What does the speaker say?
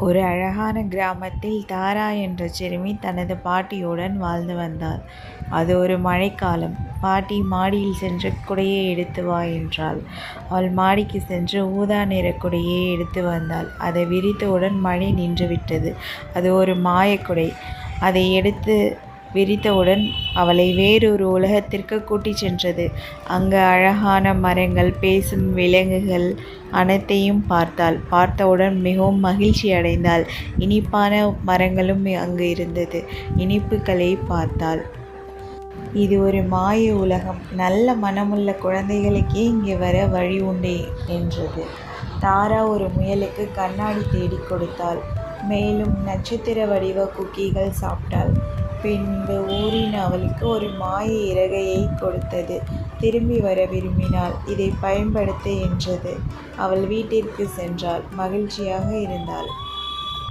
ஒரு அழகான கிராமத்தில் தாரா என்ற சிறுமி தனது பாட்டியுடன் வாழ்ந்து வந்தாள். அது ஒரு மழைக்காலம். பாட்டி மாடியில் சென்று குடையை எடுத்து வா என்றாள். அவள் மாடிக்கு சென்று ஊதா நிற குடையை எடுத்து வந்தாள். அதை விரித்தவுடன் மழை நின்றுவிட்டது. அது ஒரு மாயக்குடை. அதை எடுத்து விரித்தவுடன் அவளை வேறொரு உலகத்திற்கு கூட்டிச் சென்றது. அங்கு அழகான மரங்கள், பேசும் விலங்குகள் அனைத்தையும் பார்த்தாள். பார்த்தவுடன் மிகவும் மகிழ்ச்சி அடைந்தாள். இனிப்பான மரங்களும் அங்கு இருந்தது. இனிப்புகளை பார்த்தாள். இது ஒரு மாய உலகம். நல்ல மனமுள்ள குழந்தைகளுக்கே இங்கே வர வழி உண்டு என்றது. தாரா ஒரு முயலுக்கு கண்ணாடி தேடிக் கொடுத்தாள். மேலும் நட்சத்திர வடிவ குக்கீகள் சாப்பிட்டாள். பின்பு ஊரின் அவளுக்கு ஒரு மாய இறகையை கொடுத்தது. திரும்பி வர விரும்பினாள். இதை பயன்படுத்த என்றது. அவள் வீட்டிற்கு சென்றாள். மகிழ்ச்சியாக இருந்தாள்.